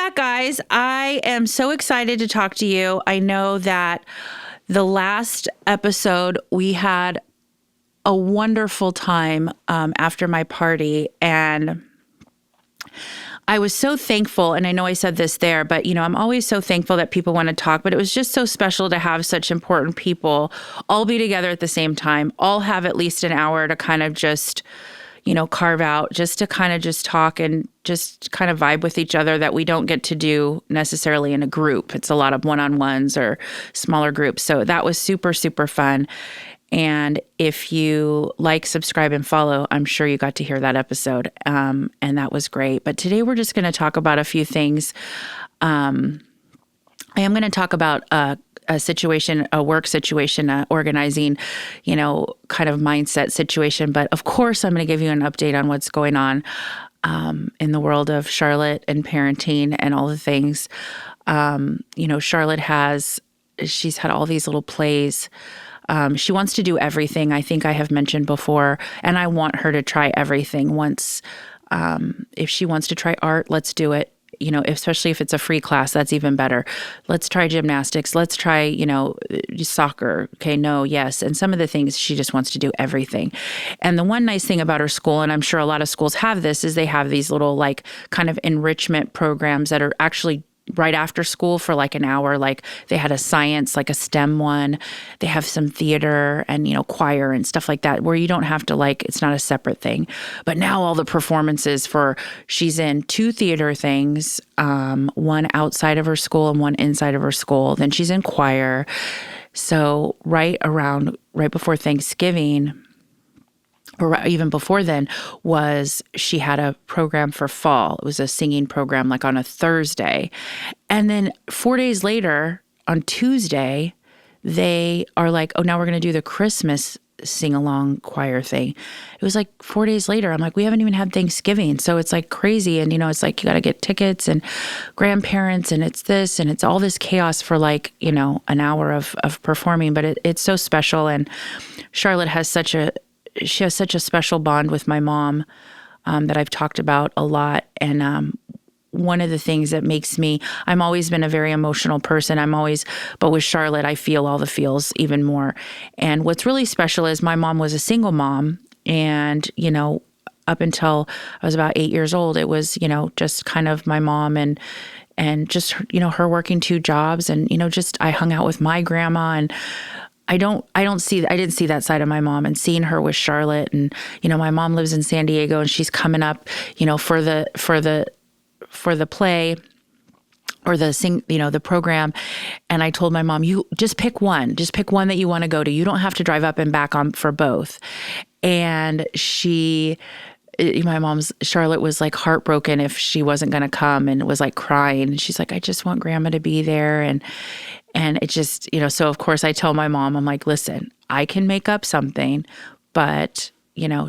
back, guys. I am so excited to talk to you. I know that the last episode we had a wonderful time after my party, and I was so thankful, and I know I said this there, but I'm always so thankful that people want to talk, but it was just so special to have such important people all be together at the same time, all have at least an hour to kind of just carve out, just to kind of just talk and just kind of vibe with each other that we don't get to do necessarily in a group. It's a lot of one-on-ones or smaller groups. So that was super, super fun. And if you like, subscribe, and follow, I'm sure you got to hear that episode. And that was great. But today we're just going to talk about a few things. I am going to talk about a situation, a work situation, organizing, kind of mindset situation. But of course, I'm going to give you an update on what's going on in the world of Charlotte and parenting and all the things. Charlotte she's had all these little plays. She wants to do everything. I think I have mentioned before, and I want her to try everything once. If she wants to try art, let's do it. Especially if it's a free class, that's even better. Let's try gymnastics. Let's try, soccer. Okay, no, yes. And some of the things she just wants to do everything. And the one nice thing about her school, and I'm sure a lot of schools have this, is they have these little kind of enrichment programs that are actually right after school for an hour. Like they had a science, like a STEM one. They have some theater and, choir and stuff like that where you don't have to it's not a separate thing. But now all the performances she's in 2 theater things, one outside of her school and one inside of her school. Then she's in choir. So right before Thanksgiving, or even before then, she had a program for fall. It was a singing program on a Thursday. And then 4 days later, on Tuesday, they are oh, now we're going to do the Christmas sing-along choir thing. It was 4 days later. I'm we haven't even had Thanksgiving. So it's crazy. And, it's you got to get tickets and grandparents and it's this and it's all this chaos for an hour of performing. But it's so special. And Charlotte has such a special bond with my mom that I've talked about a lot. And one of the things that makes I'm always been a very emotional person. But with Charlotte, I feel all the feels even more. And what's really special is my mom was a single mom. And, up until I was about 8 years old, it was, just kind of my mom and just, her working 2 jobs. And, just I hung out with my grandma, and I didn't see that side of my mom, and seeing her with Charlotte. And, my mom lives in San Diego, and she's coming up, for the play or the program. And I told my mom, you just pick one that you want to go to. You don't have to drive up and back for both. And Charlotte was heartbroken if she wasn't going to come, and was crying. And she's I just want grandma to be there. And it just, so of course I tell my mom, I'm listen, I can make up something, but,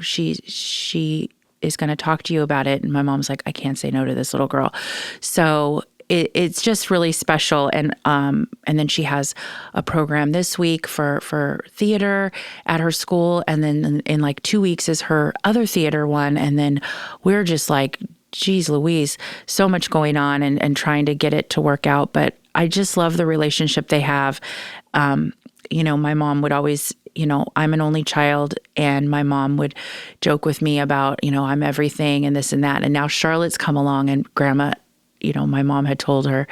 she is going to talk to you about it. And my mom's I can't say no to this little girl. So it's just really special. And then she has a program this week for theater at her school. And then in 2 weeks is her other theater one. And then we're just geez Louise, so much going on and trying to get it to work out. But I just love the relationship they have. My mom would always, I'm an only child, and my mom would joke with me about, I'm everything and this and that. And now Charlotte's come along, and grandma, my mom had told her,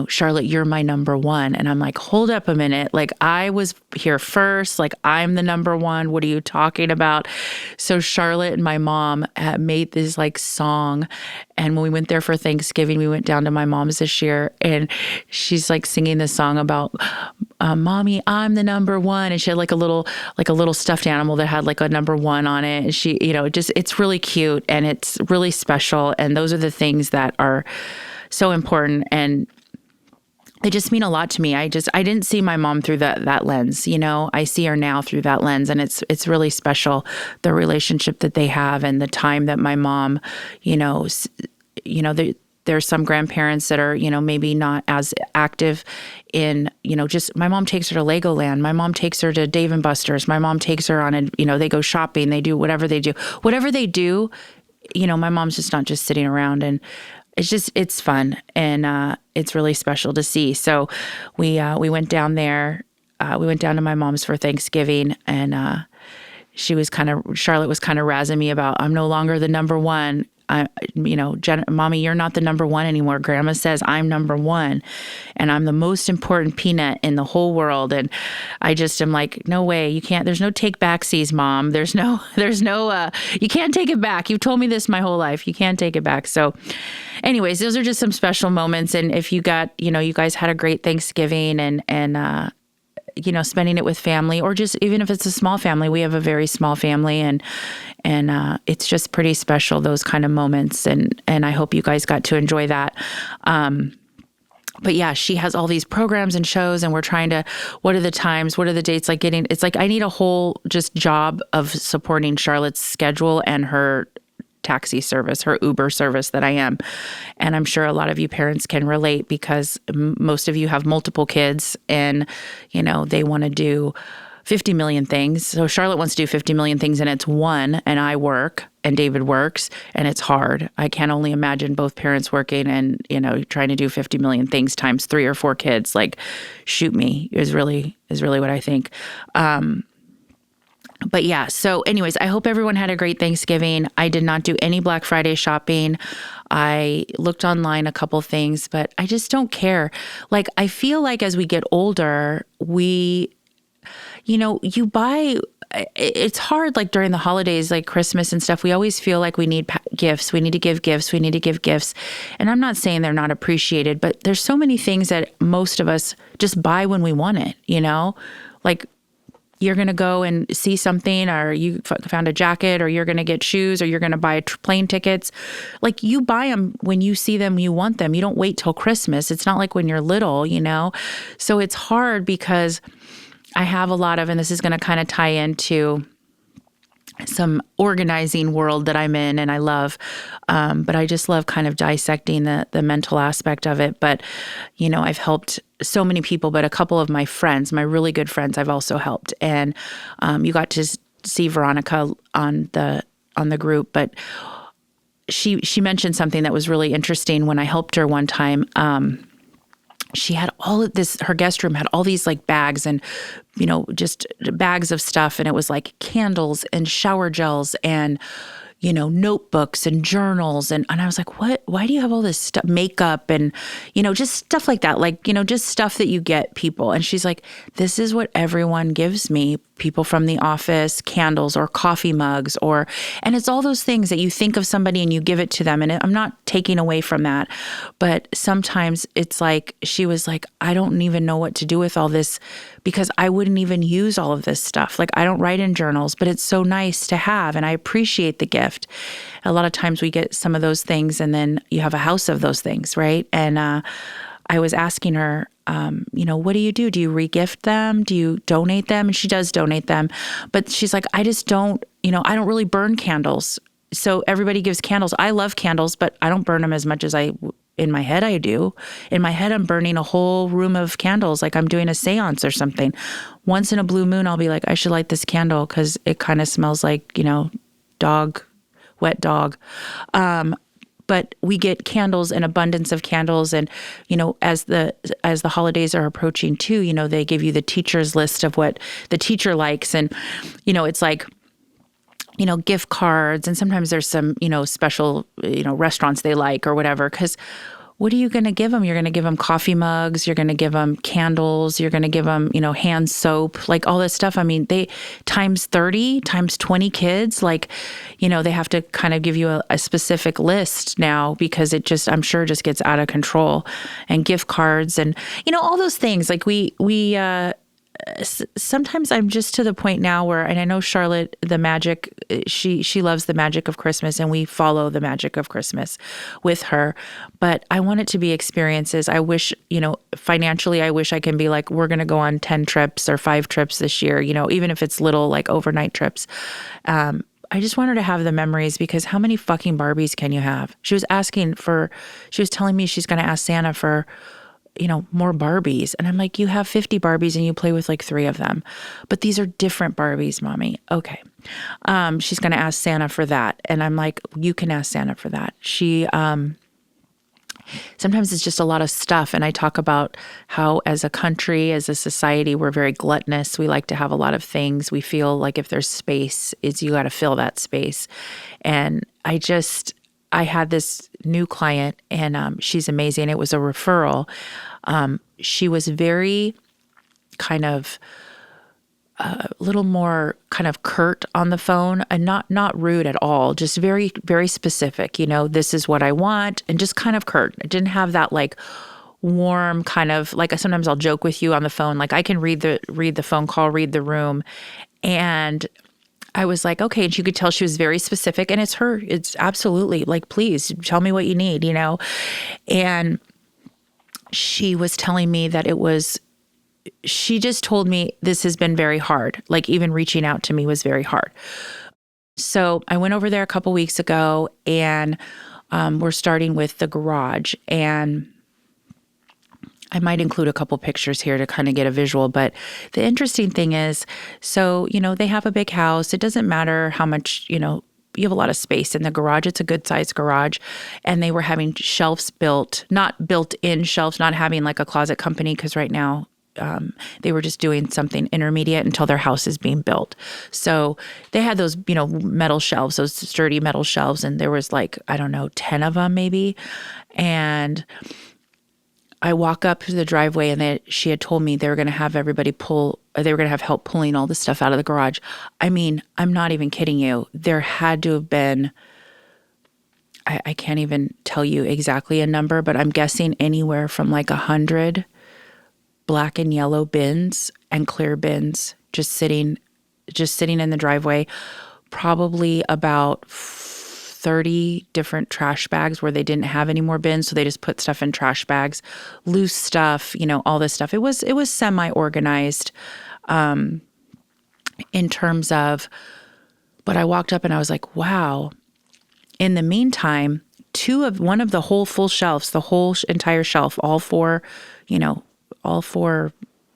Charlotte, you're my number one. And I'm hold up a minute. I was here first. I'm the number one. What are you talking about? So Charlotte and my mom made this song. And when we went there for Thanksgiving, we went down to my mom's this year, and she's singing this song about, Mommy, I'm the number one. And she had a little stuffed animal that had a number one on it. And she, it's really cute, and it's really special. And those are the things that are so important. And they just mean a lot to me. I didn't see my mom through that lens, I see her now through that lens, and it's really special, the relationship that they have, and the time that my mom, there's some grandparents that are, maybe not as active in, just my mom takes her to Legoland. My mom takes her to Dave & Buster's. My mom takes her on they go shopping, they do whatever they do. Whatever they do, my mom's just not just sitting around. And it's fun, and it's really special to see. So we went down there. We went down to my mom's for Thanksgiving, and Charlotte was kind of razzing me about, I'm no longer the number one. Mommy, you're not the number one anymore. Grandma says I'm number one, and I'm the most important peanut in the whole world. And I just am like, no way, you can't. There's no take backsies, Mom. There's no. You can't take it back. You've told me this my whole life. You can't take it back. So, anyways, those are just some special moments. And if you guys had a great Thanksgiving and spending it with family, or just even if it's a small family, we have a very small family, and it's just pretty special, those kind of moments. And I hope you guys got to enjoy that. But yeah, she has all these programs and shows, and we're trying to, what are the times? What are the dates? It's like I need a whole just job of supporting Charlotte's schedule and her taxi service, her Uber service that I am. And I'm sure a lot of you parents can relate, because most of you have multiple kids, and, they want to do 50 million things. So Charlotte wants to do 50 million things, and it's one, and I work and David works, and it's hard. I can only imagine both parents working and, trying to do 50 million things times 3 or 4 kids. Like, shoot me is really what I think. But yeah, so anyways, I hope everyone had a great Thanksgiving. I did not do any Black Friday shopping. I looked online a couple things, but I just don't care. Like, I feel like as we get older, you buy, it's hard, like during the holidays, like Christmas and stuff, we always feel like we need gifts. We need to give gifts. We need to give gifts. And I'm not saying they're not appreciated, but there's so many things that most of us just buy when we want it, like, you're going to go and see something, or you found a jacket, or you're going to get shoes, or you're going to buy plane tickets. Like, you buy them when you see them, you want them. You don't wait till Christmas. It's not like when you're little, So it's hard, because I have a lot of, and this is going to kind of tie into some organizing world that I'm in and I love. But I just love kind of dissecting the mental aspect of it. But, I've helped so many people, but a couple of my friends, my really good friends, I've also helped. And you got to see Veronica on the group, but she mentioned something that was really interesting when I helped her one time. She had all of this, her guest room had all these like bags and, just bags of stuff. And it was like candles and shower gels and, notebooks and journals. And I was like, what, why do you have all this stuff, makeup and, just stuff like that? Like, just stuff that you get people. And she's like, this is what everyone gives me, people from the office, candles or coffee mugs, and it's all those things that you think of somebody and you give it to them. And I'm not taking away from that, but sometimes it's like, she was like, I don't even know what to do with all this, because I wouldn't even use all of this stuff. Like, I don't write in journals, but it's so nice to have, and I appreciate the gift. A lot of times we get some of those things, and then you have a house of those things, right? And I was asking her, what do you do? Do you re-gift them? Do you donate them? And she does donate them. But she's like, I just don't, I don't really burn candles. So everybody gives candles. I love candles, but I don't burn them as much as in my head I do. In my head, I'm burning a whole room of candles, like I'm doing a seance or something. Once in a blue moon, I'll be like, I should light this candle because it kind of smells like, wet dog. But we get candles, an abundance of candles. And, as the holidays are approaching too, they give you the teacher's list of what the teacher likes. And, it's like, gift cards. And sometimes there's some, special, restaurants they like or whatever. Because what are you going to give them? You're going to give them coffee mugs. You're going to give them candles. You're going to give them, hand soap, like all this stuff. I mean, they times 30, times 20 kids, like, they have to kind of give you a specific list now, because it just, I'm sure just gets out of control. And gift cards and, all those things. Like sometimes I'm just to the point now where, and I know Charlotte, the magic, she loves the magic of Christmas, and we follow the magic of Christmas with her. But I want it to be experiences. I wish, financially, I wish I can be like, we're going to go on 10 trips or 5 trips this year, even if it's little, like overnight trips. I just want her to have the memories, because how many fucking Barbies can you have? She was telling me she's going to ask Santa for, more Barbies. And I'm like, you have 50 Barbies and you play with like 3 of them. But these are different Barbies, Mommy. Okay. She's going to ask Santa for that. And I'm like, you can ask Santa for that. sometimes it's just a lot of stuff. And I talk about how as a country, as a society, we're very gluttonous. We like to have a lot of things. We feel like if there's space, it's you got to fill that space. And I had this new client, and she's amazing. It was a referral. She was very kind of a little more kind of curt on the phone, and not rude at all, just very, very specific. This is what I want, and just kind of curt. It didn't have that like warm kind of like, sometimes I'll joke with you on the phone, like I can read the phone call, read the room, and I was like, okay. And you could tell she was very specific, and it's her. It's absolutely like, please tell me what you need, And she was telling me that she just told me this has been very hard. Like even reaching out to me was very hard. So I went over there a couple weeks ago, and we're starting with the garage, and I might include a couple pictures here to kind of get a visual. But the interesting thing is, so, they have a big house. It doesn't matter how much, you have a lot of space in the garage. It's a good sized garage. And they were having shelves built, not built-in shelves, not having like a closet company, because right now they were just doing something intermediate until their house is being built. So they had those, metal shelves, those sturdy metal shelves. And there was like, I don't know, 10 of them maybe. And I walk up to the driveway, and she had told me they were going to have everybody they were going to have help pulling all the stuff out of the garage. I mean, I'm not even kidding you. There had to have been, I can't even tell you exactly a number, but I'm guessing anywhere from like 100 black and yellow bins and clear bins just sitting in the driveway. Probably about 30 different trash bags where they didn't have any more bins, so they just put stuff in trash bags, loose stuff, all this stuff. It was semi-organized in terms of, but I walked up and I was like, wow. In the meantime, one of the whole full shelves, the whole entire shelf, all four,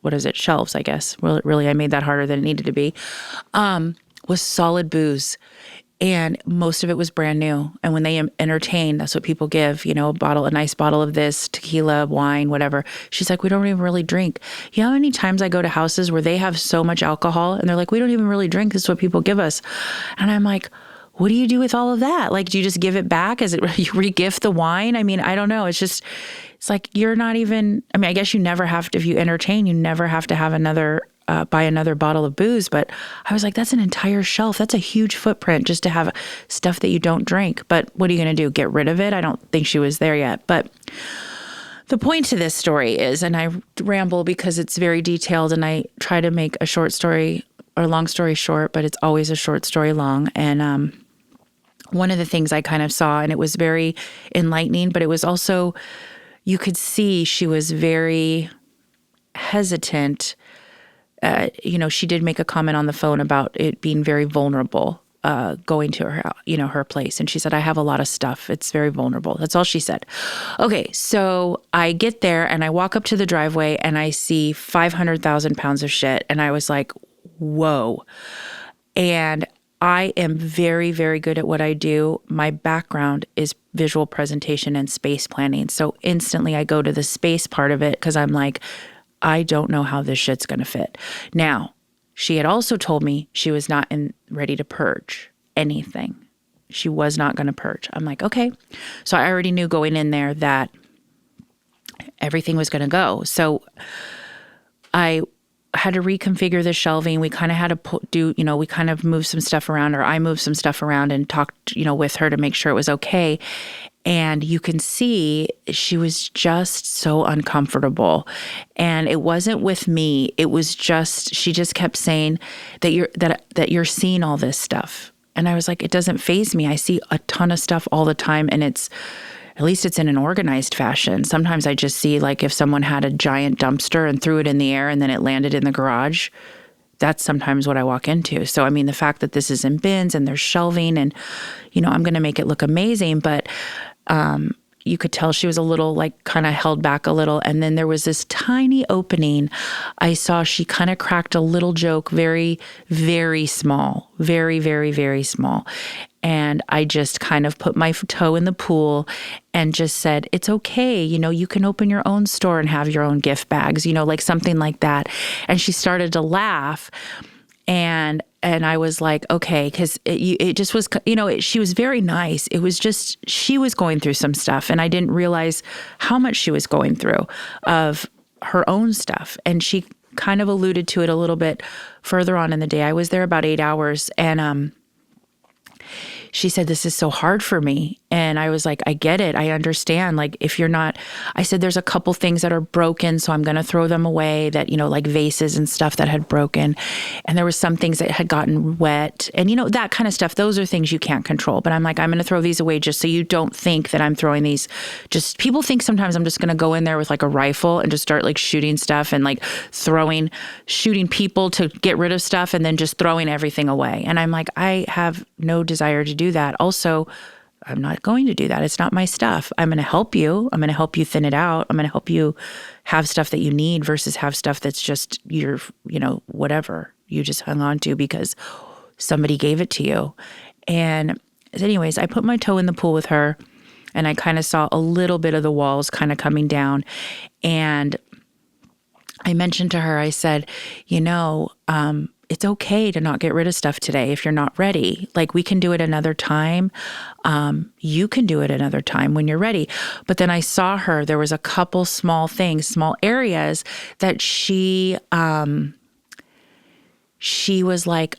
what is it, shelves, I guess. Really, I made that harder than it needed to be, was solid booze. And most of it was brand new. And when they entertain, that's what people give, a nice bottle of this, tequila, wine, whatever. She's like, we don't even really drink. You know how many times I go to houses where they have so much alcohol and they're like, we don't even really drink. This is what people give us. And I'm like, what do you do with all of that? Like, do you just give it back? Is it you regift the wine? I mean, I don't know. It's like, you're not even, I guess you never have to, if you entertain, you never have to have buy another bottle of booze. But I was like, that's an entire shelf. That's a huge footprint just to have stuff that you don't drink. But what are you going to do? Get rid of it? I don't think she was there yet. But the point to this story is, and I ramble because it's very detailed, and I try to make a short story or long story short, but it's always a short story long. And one of the things I kind of saw, and it was very enlightening, but it was also, you could see she was very hesitant. She did make a comment on the phone about it being very vulnerable, going to her, her place. And she said, I have a lot of stuff. It's very vulnerable. That's all she said. Okay. So I get there and I walk up to the driveway and I see 500,000 pounds of shit. And I was like, whoa. And I am very, very good at what I do. My background is visual presentation and space planning. So instantly I go to the space part of it because I'm like, I don't know how this shit's going to fit. Now, she had also told me she was not ready to purge anything. She was not going to purge. I'm like, okay. So I already knew going in there that everything was going to go. So I had to reconfigure the shelving. We kind of had to we kind of moved some stuff around, or I moved some stuff around and talked, with her to make sure it was okay. And you can see she was just so uncomfortable. And it wasn't with me. It was just, she just kept saying that you're seeing all this stuff. And I was like, it doesn't faze me. I see a ton of stuff all the time. And at least it's in an organized fashion. Sometimes I just see, like, if someone had a giant dumpster and threw it in the air and then it landed in the garage, that's sometimes what I walk into. So, the fact that this is in bins and there's shelving and, I'm going to make it look amazing, but you could tell she was a little like kind of held back a little. And then there was this tiny opening. I saw she kind of cracked a little joke, very, very small, very, very, very small. And I just kind of put my toe in the pool and just said, it's okay. You can open your own store and have your own gift bags, like something like that. And she started to laugh. And I was like, okay, because it just was, she was very nice. It was just, she was going through some stuff, and I didn't realize how much she was going through of her own stuff. And she kind of alluded to it a little bit further on in the day. I was there about 8 hours, and she said, this is so hard for me. And I was like, I get it. I understand. Like, if you're not, I said, there's a couple things that are broken, so I'm going to throw them away, that, like vases and stuff that had broken. And there was some things that had gotten wet and, that kind of stuff. Those are things you can't control. But I'm like, I'm going to throw these away just so you don't think that I'm throwing these. Just people think sometimes I'm just going to go in there with like a rifle and just start like shooting stuff and like shooting people to get rid of stuff and then just throwing everything away. And I'm like, I have no desire to do that. Also, I'm not going to do that. It's not my stuff. I'm going to help you. I'm going to help you thin it out. I'm going to help you have stuff that you need versus have stuff that's just your, whatever you just hung on to because somebody gave it to you. And anyways, I put my toe in the pool with her, and I kind of saw a little bit of the walls kind of coming down. And I mentioned to her, I said, it's okay to not get rid of stuff today if you're not ready. Like, we can do it another time. You can do it another time when you're ready. But then I saw her, there was a couple small things, small areas that she was like,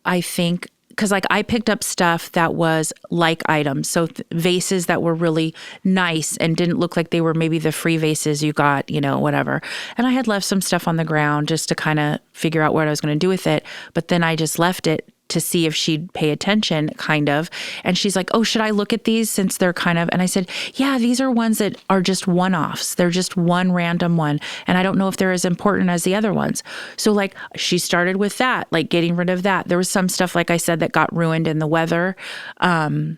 I think, because like I picked up stuff that was like items. So vases that were really nice and didn't look like they were maybe the free vases you got, whatever. And I had left some stuff on the ground just to kind of figure out what I was going to do with it. But then I just left it to see if she'd pay attention, kind of. And she's like, oh, should I look at these since they're kind of, and I said, yeah, these are ones that are just one-offs. They're just one random one. And I don't know if they're as important as the other ones. So like she started with that, like getting rid of that. There was some stuff, like I said, that got ruined in the weather. And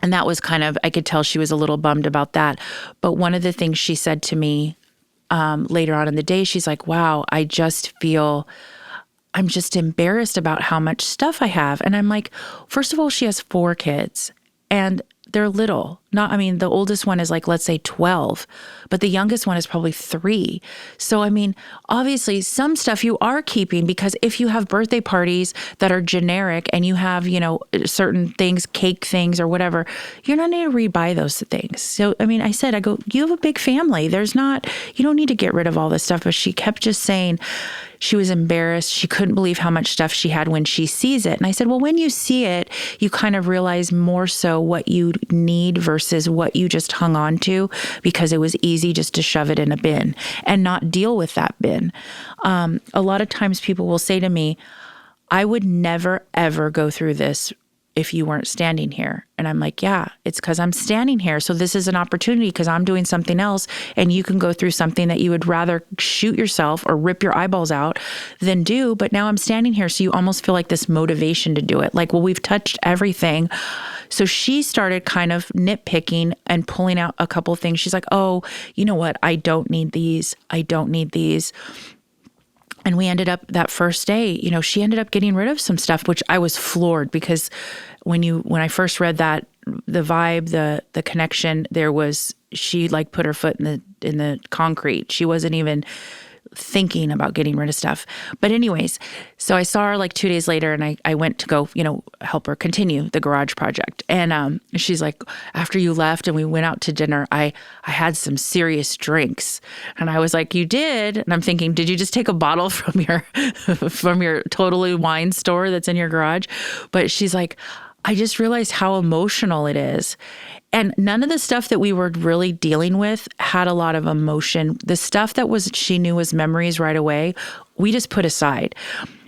that was kind of, I could tell she was a little bummed about that. But one of the things she said to me later on in the day, she's like, wow, I'm just embarrassed about how much stuff I have. And I'm like, first of all, she has 4 kids and they're little. The oldest one is like, let's say 12, but the youngest one is probably 3. So, obviously some stuff you are keeping, because if you have birthday parties that are generic and you have, certain things, cake things or whatever, you're not going to rebuy those things. So, I go, you have a big family. You don't need to get rid of all this stuff. But she kept just saying, she was embarrassed. She couldn't believe how much stuff she had when she sees it. And I said, well, when you see it, you kind of realize more so what you need versus what you just hung on to because it was easy just to shove it in a bin and not deal with that bin. A lot of times people will say to me, I would never, ever go through this if you weren't standing here. And I'm like, yeah, it's because I'm standing here. So this is an opportunity because I'm doing something else and you can go through something that you would rather shoot yourself or rip your eyeballs out than do. But now I'm standing here. So you almost feel like this motivation to do it. Like, well, we've touched everything. So she started kind of nitpicking and pulling out a couple of things. She's like, oh, you know what? I don't need these. I don't need these. And we ended up that first day, she ended up getting rid of some stuff, which I was floored because when I first read that, the vibe, the connection, she like put her foot in the concrete. She wasn't even thinking about getting rid of stuff. But anyways, so I saw her like 2 days later and I went to go, help her continue the garage project. And she's like, after you left and we went out to dinner, I had some serious drinks. And I was like, you did? And I'm thinking, did you just take a bottle from your Totally wine store that's in your garage? But she's like, I just realized how emotional it is. And none of the stuff that we were really dealing with had a lot of emotion. The stuff that she knew was memories right away, we just put aside.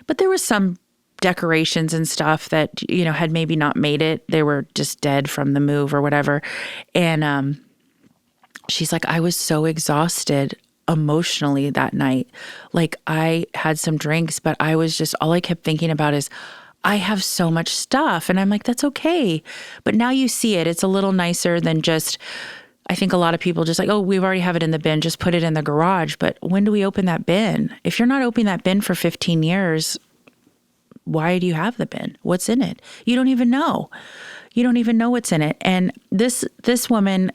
But there was some decorations and stuff that, had maybe not made it. They were just dead from the move or whatever. And she's like, I was so exhausted emotionally that night. Like, I had some drinks, but I was just, all I kept thinking about is, I have so much stuff. And I'm like, that's okay. But now you see it. It's a little nicer than just, I think a lot of people just like, oh, we already have it in the bin, just put it in the garage. But when do we open that bin? If you're not opening that bin for 15 years, why do you have the bin? What's in it? You don't even know. You don't even know what's in it. And this woman,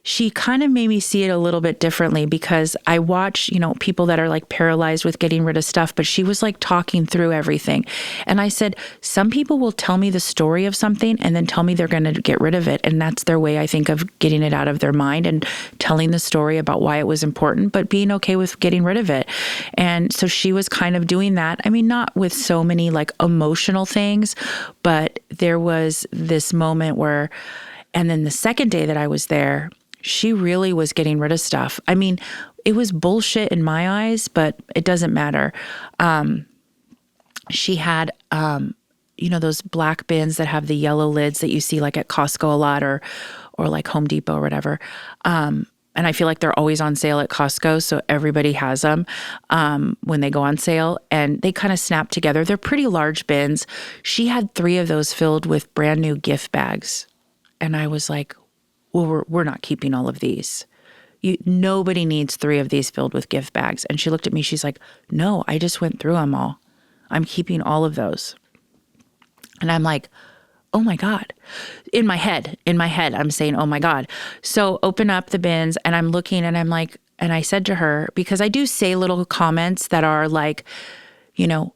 she kind of made me see it a little bit differently, because I watch, people that are like paralyzed with getting rid of stuff, but she was like talking through everything. And I said, some people will tell me the story of something and then tell me they're going to get rid of it. And that's their way, I think, of getting it out of their mind and telling the story about why it was important, but being okay with getting rid of it. And so she was kind of doing that. I mean, not with so many like emotional things, but there was this moment where, and then the second day that I was there, she really was getting rid of stuff. I mean, it was bullshit in my eyes, but it doesn't matter. She had, those black bins that have the yellow lids that you see like at Costco a lot, or like Home Depot or whatever. And I feel like they're always on sale at Costco, so everybody has them when they go on sale, and they kind of snap together. They're pretty large bins. She had 3 of those filled with brand new gift bags. And I was like, well, we're not keeping all of these. Nobody needs 3 of these filled with gift bags. And she looked at me, she's like, no, I just went through them all. I'm keeping all of those. And I'm like, oh my God. In my head, I'm saying, oh my God. So open up the bins and I'm looking and I'm like, and I said to her, because I do say little comments that are like,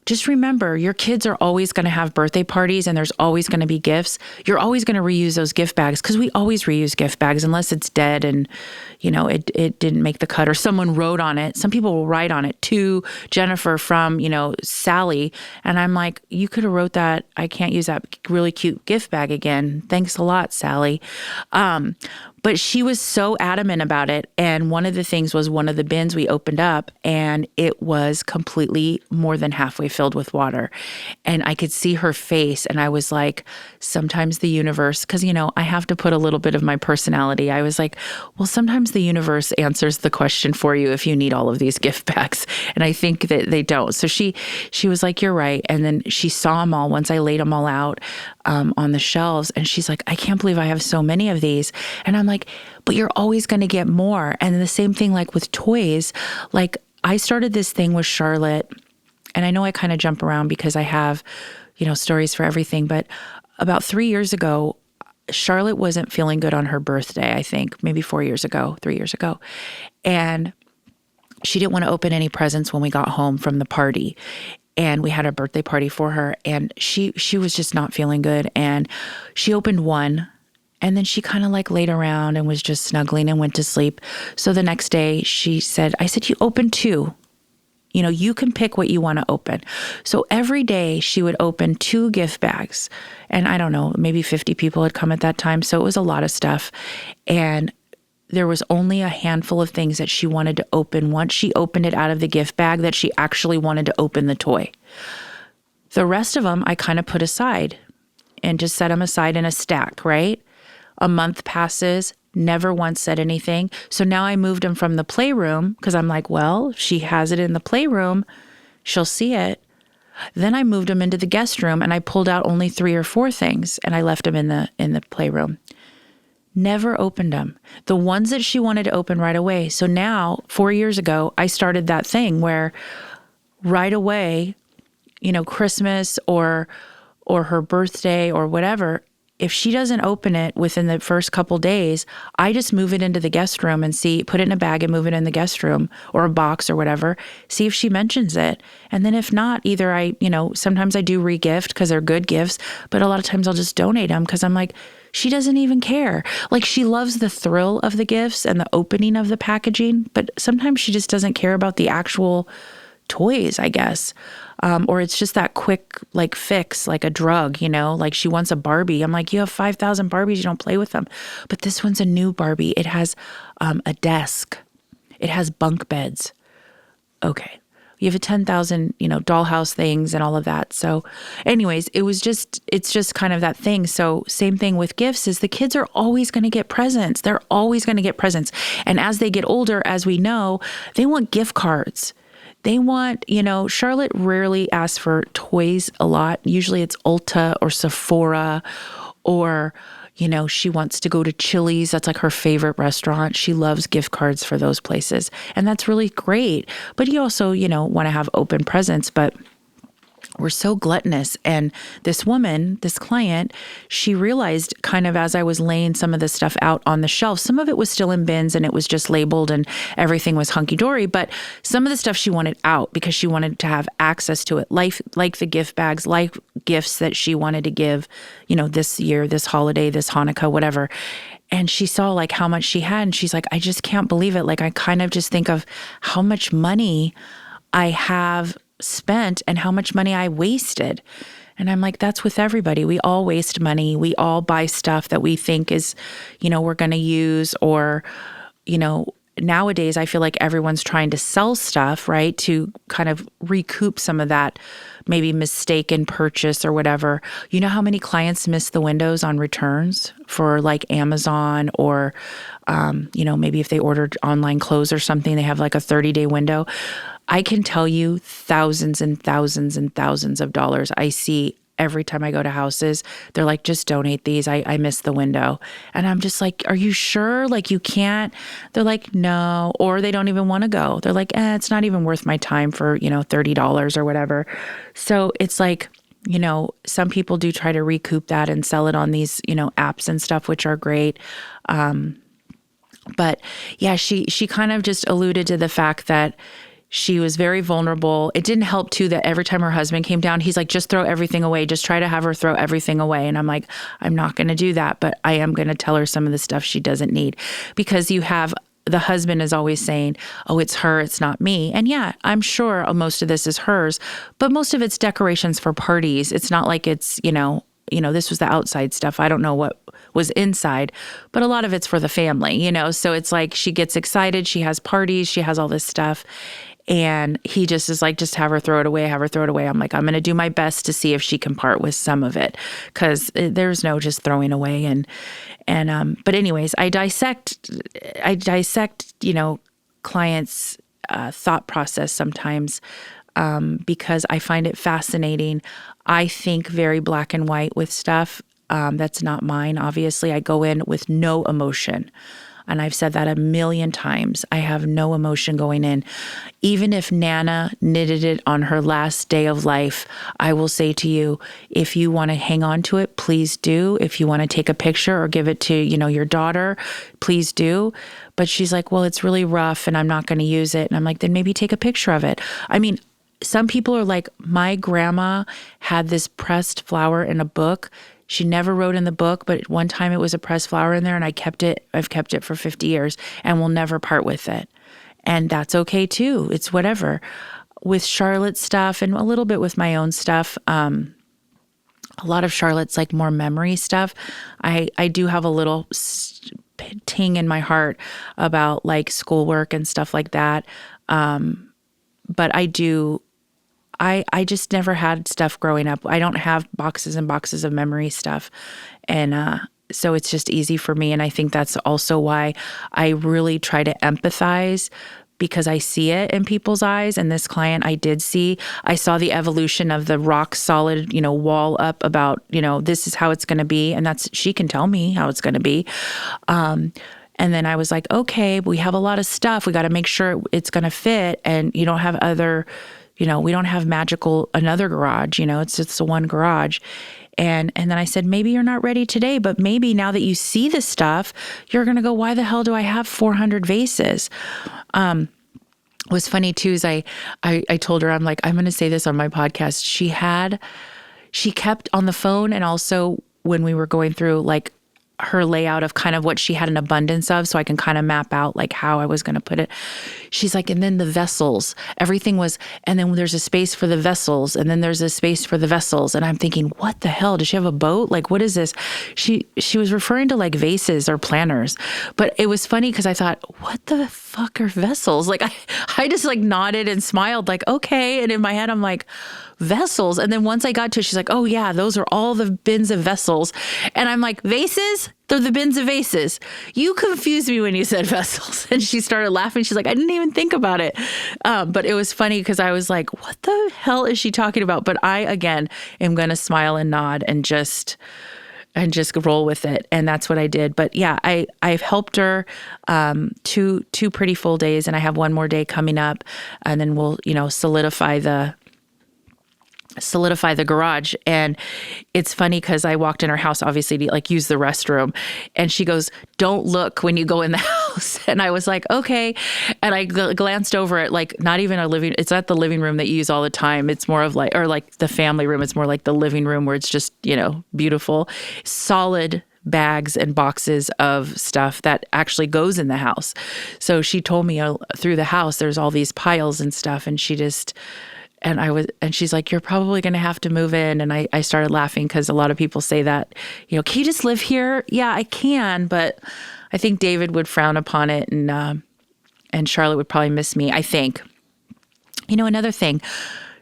just remember your kids are always going to have birthday parties and there's always going to be gifts. You're always going to reuse those gift bags, because we always reuse gift bags unless it's dead and, it didn't make the cut or someone wrote on it. Some people will write on it, to Jennifer from, Sally. And I'm like, you could have wrote that. I can't use that really cute gift bag again. Thanks a lot, Sally. But she was so adamant about it. And one of the things was one of the bins we opened up and it was completely more than halfway filled with water. And I could see her face. And I was like, sometimes the universe, because, I have to put a little bit of my personality. I was like, well, sometimes the universe answers the question for you if you need all of these gift bags. And I think that they don't. So she was like, you're right. And then she saw them all once I laid them all out on the shelves. And she's like, I can't believe I have so many of these. And I'm like, but you're always going to get more. And the same thing like with toys. Like I started this thing with Charlotte, and I know I kind of jump around because I have, stories for everything. But about 3 years ago, Charlotte wasn't feeling good on her birthday, I think, maybe 3 years ago. And she didn't want to open any presents when we got home from the party. And we had a birthday party for her, and she was just not feeling good. And she opened one, and then she kind of like laid around and was just snuggling and went to sleep. So the next day I said, you opened 2. You can pick what you want to open. So every day she would open 2 gift bags. And I don't know, maybe 50 people had come at that time. So it was a lot of stuff. And there was only a handful of things that she wanted to open once she opened it out of the gift bag, that she actually wanted to open the toy. The rest of them I kind of put aside and just set them aside in a stack, right? A month passes, never once said anything. So now I moved them from the playroom, because I'm like, well, if she has it in the playroom, she'll see it. Then I moved them into the guest room and I pulled out only 3 or 4 things and I left them in the playroom. Never opened them. The ones that she wanted to open right away. So now, 4 years ago, I started that thing where right away, Christmas or her birthday or whatever, if she doesn't open it within the first couple days, I just move it into the guest room and put it in a bag and move it in the guest room or a box or whatever, see if she mentions it. And then if not, either sometimes I do re-gift because they're good gifts, but a lot of times I'll just donate them because I'm like, she doesn't even care. Like she loves the thrill of the gifts and the opening of the packaging, but sometimes she just doesn't care about the actual toys, I guess. Or it's just that quick, like fix, like a drug, like she wants a Barbie. I'm like, you have 5,000 Barbies, you don't play with them. But this one's a new Barbie. It has a desk. It has bunk beds. Okay. You have a 10,000, dollhouse things and all of that. So anyways, it's just kind of that thing. So same thing with gifts is the kids are always going to get presents. They're always going to get presents. And as they get older, as we know, they want gift cards. They want, Charlotte rarely asks for toys a lot. Usually it's Ulta or Sephora or, she wants to go to Chili's. That's like her favorite restaurant. She loves gift cards for those places. And that's really great. But you also, want to have open presents. But we're so gluttonous. And this woman, this client, she realized kind of as I was laying some of the stuff out on the shelf, some of it was still in bins and it was just labeled and everything was hunky-dory. But some of the stuff she wanted out because she wanted to have access to it, like the gift bags, like gifts that she wanted to give, this year, this holiday, this Hanukkah, whatever. And she saw like how much she had and she's like, I just can't believe it. Like I kind of just think of how much money I have spent and how much money I wasted. And I'm like, that's with everybody. We all waste money. We all buy stuff that we think is, we're going to use or, nowadays I feel like everyone's trying to sell stuff, right? To kind of recoup some of that maybe mistaken purchase or whatever. You know how many clients miss the windows on returns for like Amazon or, maybe if they ordered online clothes or something, they have like a 30-day window. I can tell you thousands and thousands and thousands of dollars I see every time I go to houses. They're like, just donate these. I missed the window. And I'm just like, are you sure? Like you can't? They're like, no. Or they don't even want to go. They're like, it's not even worth my time for, $30 or whatever. So it's like, some people do try to recoup that and sell it on these, apps and stuff, which are great. But yeah, she kind of just alluded to the fact that she was very vulnerable. It didn't help too that every time her husband came down, he's like, just throw everything away. Just try to have her throw everything away. And I'm like, I'm not going to do that, but I am going to tell her some of the stuff she doesn't need because the husband is always saying, oh, it's her, it's not me. And yeah, I'm sure most of this is hers, but most of it's decorations for parties. It's not like it's, this was the outside stuff. I don't know what was inside, but a lot of it's for the family, So it's like she gets excited. She has parties. She has all this stuff. And he just is like, just have her throw it away, have her throw it away. I'm like, I'm going to do my best to see if she can part with some of it because there's no just throwing away. But anyways, I dissect, clients' thought process sometimes because I find it fascinating. I think very black and white with stuff. That's not mine. Obviously, I go in with no emotion. And I've said that a million times. I have no emotion going in. Even if Nana knitted it on her last day of life, I will say to you, if you want to hang on to it, please do. If you want to take a picture or give it to, your daughter, please do. But she's like, well, it's really rough and I'm not going to use it. And I'm like, then maybe take a picture of it. I mean, some people are like, my grandma had this pressed flower in a book. She never wrote in the book, but one time it was a pressed flower in there and I kept it. I've kept it for 50 years and will never part with it. And that's okay too. It's whatever. With Charlotte's stuff and a little bit with my own stuff, a lot of Charlotte's like more memory stuff. I do have a little ting in my heart about like schoolwork and stuff like that. But I just never had stuff growing up. I don't have boxes and boxes of memory stuff. And so it's just easy for me. And I think that's also why I really try to empathize because I see it in people's eyes. And this client I saw the evolution of the rock solid, wall up about, this is how it's going to be. And she can tell me how it's going to be. And then I was like, okay, we have a lot of stuff. We got to make sure it's going to fit. And you don't have other, we don't have another garage, it's just the one garage. And then I said, maybe you're not ready today, but maybe now that you see the stuff, you're going to go, why the hell do I have 400 vases? What's funny too is I told her, I'm like, I'm going to say this on my podcast. She kept on the phone and also when we were going through like her layout of kind of what she had an abundance of so I can kind of map out like how I was going to put it. She's like, and then the vessels, everything was, and then there's a space for the vessels and then there's a space for the vessels. And I'm thinking, what the hell? Does she have a boat? Like, what is this? She was referring to like vases or planners, but it was funny because I thought, what the fuck are vessels? Like I just like nodded and smiled like, okay. And in my head, I'm like, vessels. And then once I got to it, she's like, oh yeah, those are all the bins of vessels. And I'm like, vases? They're the bins of vases. You confused me when you said vessels. And she started laughing. She's like, I didn't even think about it. But it was funny because I was like, what the hell is she talking about? But I, again, am going to smile and nod and just roll with it. And that's what I did. But yeah, I've helped her two pretty full days, and I have one more day coming up, and then we'll, solidify the garage. And it's funny because I walked in her house, obviously, to use the restroom, and she goes, don't look when you go in the house. And I was like, okay. And I glanced over at not even it's not the living room that you use all the time. It's more of the family room. It's more like the living room where it's just, beautiful, solid bags and boxes of stuff that actually goes in the house. So she told me through the house, there's all these piles and stuff. And and she's like, you're probably going to have to move in. And I started laughing because a lot of people say that, can you just live here? Yeah, I can. But I think David would frown upon it, and Charlotte would probably miss me, I think. Another thing,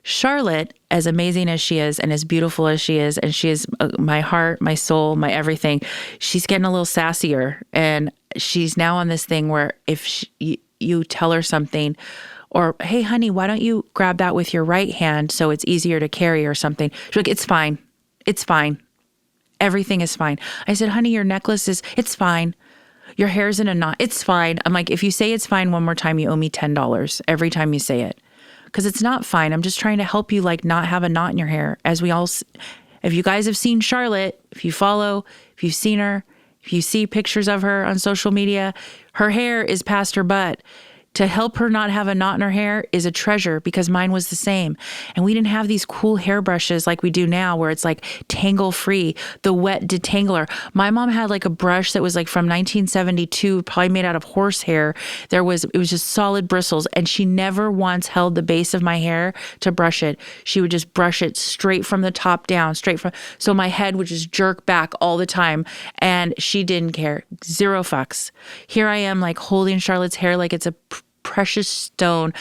Charlotte, as amazing as she is and as beautiful as she is, and she is my heart, my soul, my everything, she's getting a little sassier. And she's now on this thing where if you tell her something, or, hey, honey, why don't you grab that with your right hand so it's easier to carry or something? She's like, it's fine. It's fine. Everything is fine. I said, honey, your necklace it's fine. Your hair's in a knot. It's fine. I'm like, if you say it's fine one more time, you owe me $10 every time you say it. Because it's not fine. I'm just trying to help you not have a knot in your hair. If you guys have seen Charlotte, if you follow, if you've seen her, if you see pictures of her on social media, her hair is past her butt. To help her not have a knot in her hair is a treasure, because mine was the same. And we didn't have these cool hairbrushes like we do now where it's tangle free, the wet detangler. My mom had a brush that was from 1972, probably made out of horsehair. It was just solid bristles, and she never once held the base of my hair to brush it. She would just brush it straight from the top down, so my head would just jerk back all the time, and she didn't care. Zero fucks. Here I am holding Charlotte's hair like it's a precious stone,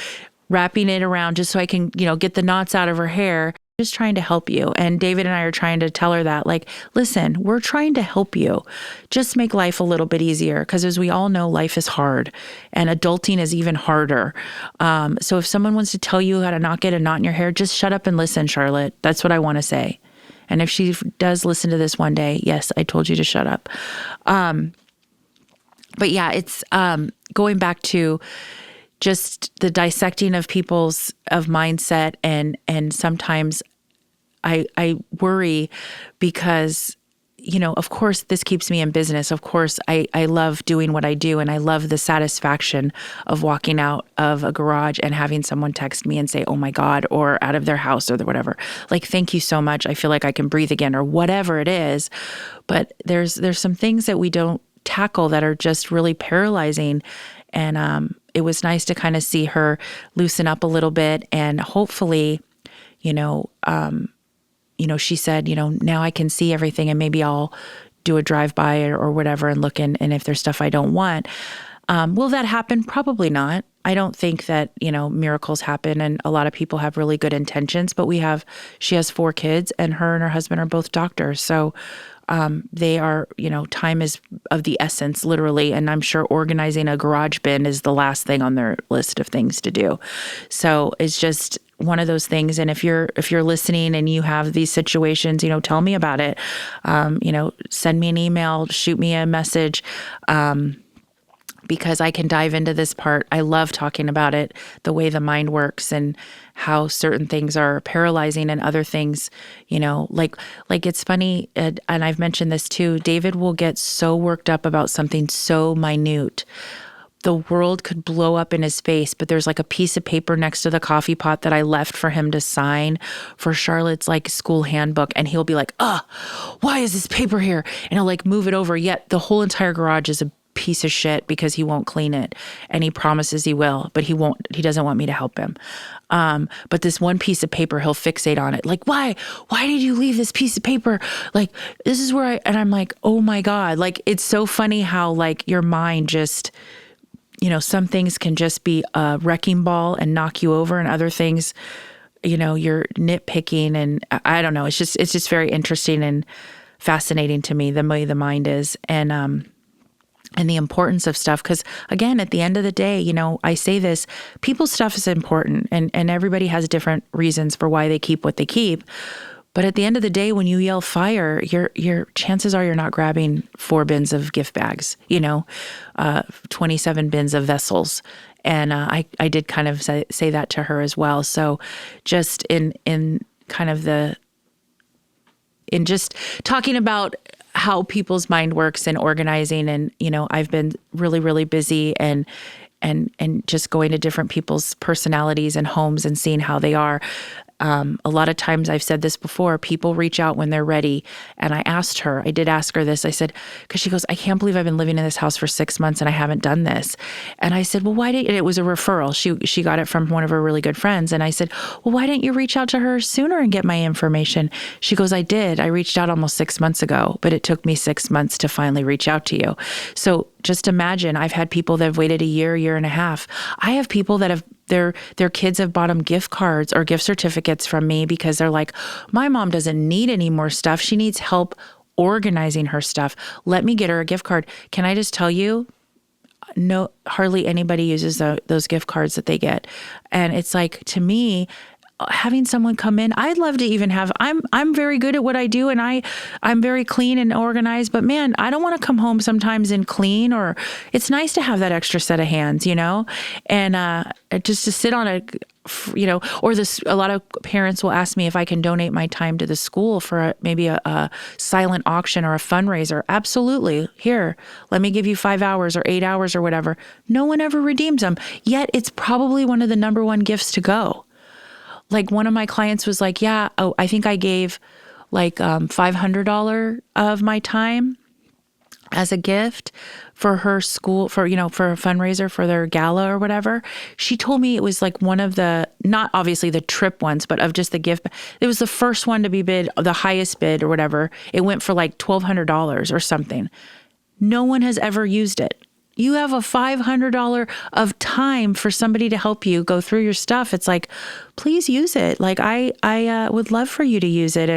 wrapping it around just so I can, get the knots out of her hair, just trying to help you. And David and I are trying to tell her that, listen, we're trying to help you. Just make life a little bit easier, because as we all know, life is hard, and adulting is even harder. So if someone wants to tell you how to not get a knot in your hair, just shut up and listen, Charlotte. That's what I want to say. And if she does listen to this one day, yes, I told you to shut up. But yeah, it's going back to just the dissecting of people's mindset, and sometimes I worry because, of course this keeps me in business. Of course I love doing what I do, and I love the satisfaction of walking out of a garage and having someone text me and say, oh my God, or out of their house or whatever. Thank you so much. I feel like I can breathe again, or whatever it is. But there's some things that we don't tackle that are just really paralyzing. And it was nice to kind of see her loosen up a little bit, and hopefully, she said, now I can see everything, and maybe I'll do a drive-by or whatever and look in, and if there's stuff I don't want. Will that happen? Probably not. I don't think that, miracles happen, and a lot of people have really good intentions, but she has 4 kids, and her and her husband are both doctors. So they are, time is of the essence, literally. And I'm sure organizing a garage bin is the last thing on their list of things to do. So it's just one of those things. And if you're listening and you have these situations, tell me about it. Send me an email, shoot me a message. Because I can dive into this part. I love talking about it, the way the mind works and how certain things are paralyzing and other things, like it's funny. And I've mentioned this too. David will get so worked up about something so minute. The world could blow up in his face, but there's a piece of paper next to the coffee pot that I left for him to sign for Charlotte's school handbook. And he'll be like, why is this paper here? And he'll move it over. Yet the whole entire garage is a piece of shit because he won't clean it, and he promises he will, but he doesn't want me to help him. But this one piece of paper, he'll fixate on it. Why did you leave this piece of paper? This is where and I'm like, oh my God. It's so funny how your mind just, some things can just be a wrecking ball and knock you over, and other things you're nitpicking, and I don't know. It's just very interesting and fascinating to me, the way the mind is, and the importance of stuff. Because again, at the end of the day, I say this, people's stuff is important, and everybody has different reasons for why they keep what they keep. But at the end of the day, when you yell fire, your chances are you're not grabbing 4 bins of gift bags, 27 bins of vessels. And I did kind of say that to her as well. So just in kind of in just talking about how people's mind works and organizing, and I've been really, really busy and just going to different people's personalities and homes and seeing how they are. A lot of times, I've said this before, people reach out when they're ready. And I did ask her this. I said, because she goes, I can't believe I've been living in this house for 6 months and I haven't done this. And I said, well, why didn't, and it was a referral. She got it from one of her really good friends. And I said, well, why didn't you reach out to her sooner and get my information? She goes, I did. I reached out almost 6 months ago, but it took me 6 months to finally reach out to you. So just imagine, I've had people that have waited a year and a half. I have people that have their kids have bought them gift cards or gift certificates from me because they're like, my mom doesn't need any more stuff. She needs help organizing her stuff. Let me get her a gift card. Can I just tell you, no, hardly anybody uses those gift cards that they get. And it's like, to me, having someone come in, I'd love to even have, I'm very good at what I do, and I'm very clean and organized, but man, I don't want to come home sometimes and clean, or it's nice to have that extra set of hands, and just to sit on a lot of parents will ask me if I can donate my time to the school for maybe a silent auction or a fundraiser. Absolutely. Here, let me give you 5 hours or 8 hours or whatever. No one ever redeems them. Yet it's probably one of the number one gifts to go. Like, one of my clients was like, I think I gave like $500 of my time as a gift for her school, for a fundraiser for their gala or whatever. She told me it was like one of the, not obviously the trip ones, but of just the gift. It was the first one to be bid, the highest bid or whatever. It went for like $1,200 or something. No one has ever used it. You have a $500 of time for somebody to help you go through your stuff. It's like, please use it. Like, I would love for you to use it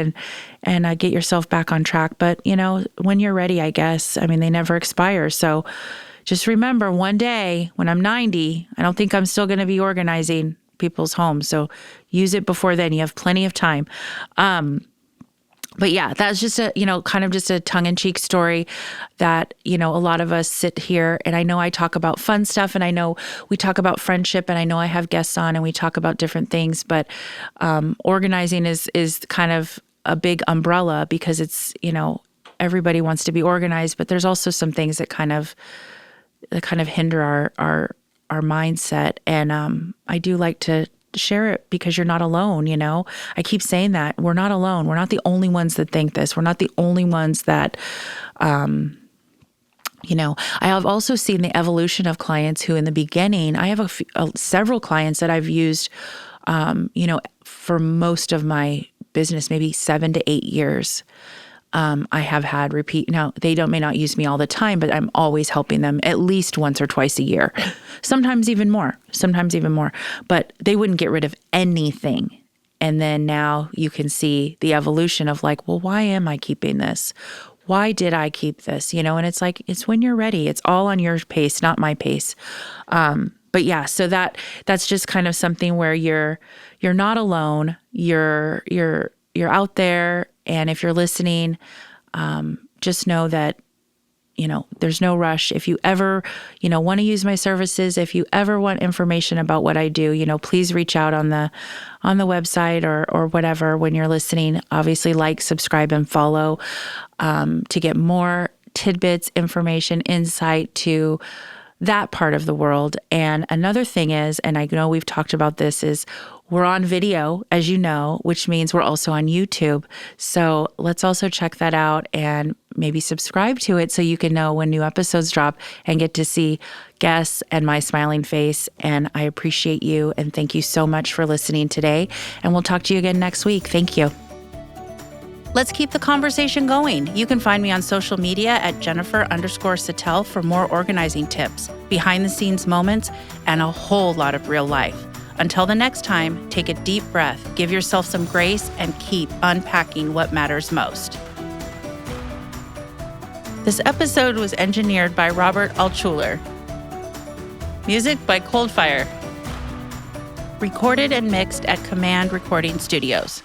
and get yourself back on track. But, when you're ready, I guess, they never expire. So just remember, one day when I'm 90, I don't think I'm still going to be organizing people's homes. So use it before then. You have plenty of time. But yeah, that's just kind of just a tongue-in-cheek story that, a lot of us sit here, and I know I talk about fun stuff, and I know we talk about friendship, and I know I have guests on and we talk about different things, but organizing is kind of a big umbrella, because it's, everybody wants to be organized, but there's also some things that kind of hinder our mindset. And I do like to share it, because you're not alone. I keep saying that we're not alone. We're not the only ones that think this. We're not the only ones that, I have also seen the evolution of clients who in the beginning, I have several clients that I've used, for most of my business, maybe 7 to 8 years. I have had repeat. Now, they may not use me all the time, but I'm always helping them at least once or twice a year, sometimes even more. But they wouldn't get rid of anything. And then now you can see the evolution of like, well, why am I keeping this? Why did I keep this? And it's like, it's when you're ready. It's all on your pace, not my pace. But yeah, so that's just kind of something where you're not alone. You're out there. And if you're listening, just know that, there's no rush. If you ever, want to use my services, if you ever want information about what I do, please reach out on the website or whatever when you're listening. Obviously, like, subscribe, and follow to get more tidbits, information, insight to that part of the world. And another thing is, and I know we've talked about this, is we're on video, as you know, which means we're also on YouTube. So let's also check that out and maybe subscribe to it so you can know when new episodes drop and get to see guests and my smiling face. And I appreciate you. And thank you so much for listening today. And we'll talk to you again next week. Thank you. Let's keep the conversation going. You can find me on social media at Jennifer_Sattel for more organizing tips, behind the scenes moments, and a whole lot of real life. Until the next time, take a deep breath, give yourself some grace, and keep unpacking what matters most. This episode was engineered by Robert Altschuler. Music by Coldfire. Recorded and mixed at Command Recording Studios.